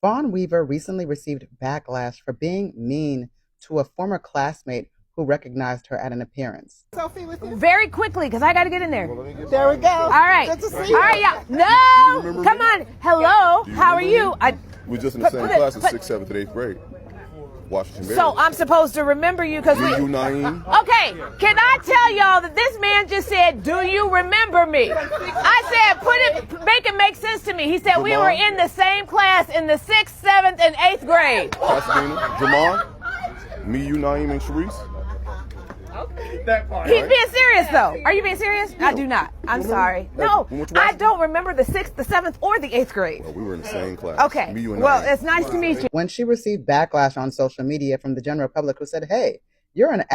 Fawn Weaver recently received backlash for being mean to a former classmate who recognized her at an appearance. Selfie with you? Very quickly, because I got to get in there. There we go. All right. Good to see All you. right, yeah. No! Come on. Hello. How are you? We're just in the same class as 6th, 7th, and 8th grade. Washington Bay. So I'm supposed to remember you because You, Naeem. Okay, can I tell y'all that this man just said, "Do you remember me?" I said, make it make sense to me. He said we were in the same class in the 6th, 7th, and 8th grade. Pasadena, Jamar, me, you, Naeem, and Sharice. He's being serious, though. Are you being serious? I do not. I'm sorry. No, I don't remember the 6th, the 7th, or the 8th grade. Well, we were in the same class. Okay. Me, you, and Well, Naeem. it's nice to meet you. When she received backlash on social media from the general public who said, "Hey, you're an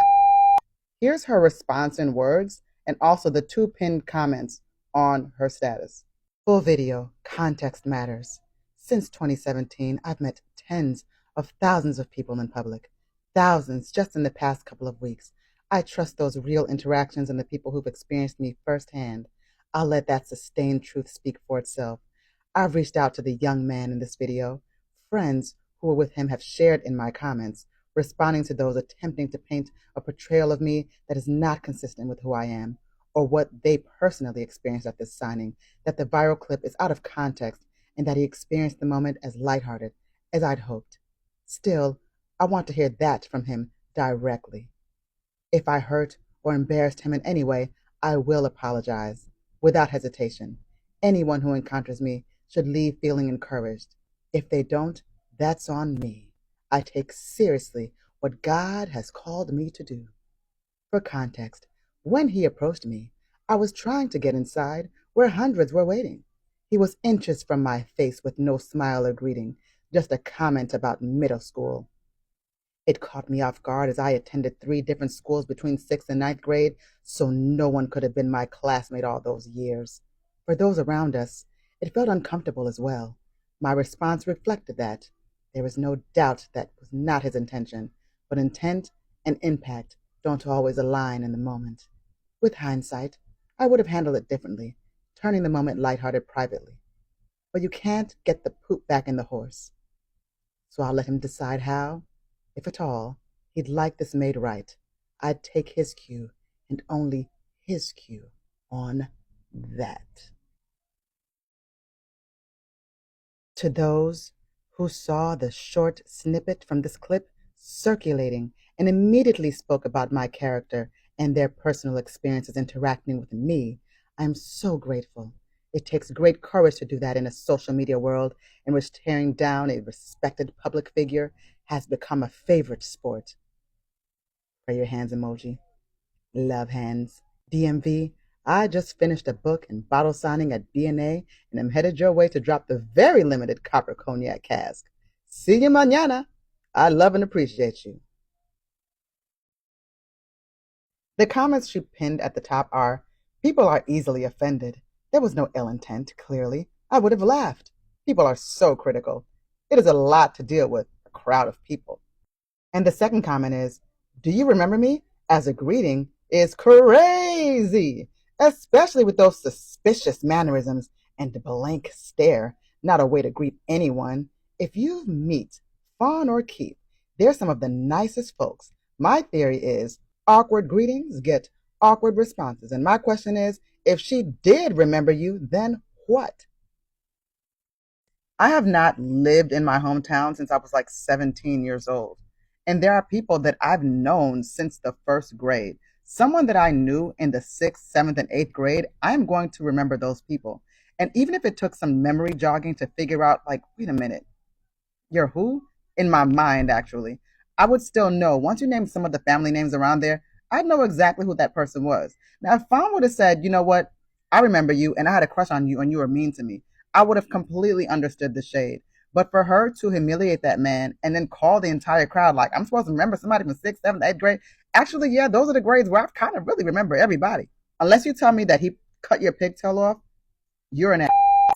here's her response in words and also the 2 pinned comments on her status. Full video, context matters. Since 2017, I've met tens of thousands of people in public. Thousands just in the past couple of weeks. I trust those real interactions and the people who've experienced me firsthand. I'll let that sustained truth speak for itself. I've reached out to the young man in this video. Friends who were with him have shared in my comments, responding to those attempting to paint a portrayal of me that is not consistent with who I am, or what they personally experienced at this signing, that the viral clip is out of context, and that he experienced the moment as lighthearted as I'd hoped. Still, I want to hear that from him directly. If I hurt or embarrassed him in any way, I will apologize, without hesitation. Anyone who encounters me should leave feeling encouraged. If they don't, that's on me. I take seriously what God has called me to do. For context, when he approached me, I was trying to get inside where hundreds were waiting. He was inches from my face with no smile or greeting, just a comment about middle school. It caught me off guard as I attended 3 different schools between 6th and 9th grade, so no one could have been my classmate all those years. For those around us, it felt uncomfortable as well. My response reflected that. There was no doubt that was not his intention, but intent and impact don't always align in the moment. With hindsight, I would have handled it differently, turning the moment lighthearted privately. But you can't get the poop back in the horse. So I'll let him decide how. If at all, he'd like this made right. I'd take his cue, and only his cue, on that. To those who saw the short snippet from this clip circulating and immediately spoke about my character and their personal experiences interacting with me, I'm so grateful. It takes great courage to do that in a social media world in which tearing down a respected public figure has become a favorite sport. Pray your hands emoji. Love hands. DMV, I just finished a book and bottle signing at DNA and am headed your way to drop the very limited copper cognac cask. See you mañana. I love and appreciate you. The comments she pinned at the top are, people are easily offended. There was no ill intent, clearly. I would have laughed. People are so critical. It is a lot to deal with. Crowd of people. And the second comment is, do you remember me? As a greeting is crazy, especially with those suspicious mannerisms and the blank stare, not a way to greet anyone. If you meet Fawn or Keith, they're some of the nicest folks. My theory is awkward greetings get awkward responses. And my question is, if she did remember you, then what? I have not lived in my hometown since I was like 17 years old. And there are people that I've known since the 1st grade. Someone that I knew in the 6th, 7th, and 8th grade, I'm going to remember those people. And even if it took some memory jogging to figure out, like, wait a minute, you're who? In my mind, actually, I would still know. Once you name some of the family names around there, I'd know exactly who that person was. Now, if Fawn would have said, you know what, I remember you and I had a crush on you and you were mean to me, I would have completely understood the shade. But for her to humiliate that man and then call the entire crowd like, I'm supposed to remember somebody from 6th, 7th, 8th grade. Actually, yeah, those are the grades where I kind of really remember everybody. Unless you tell me that he cut your pigtail off, you're an ass.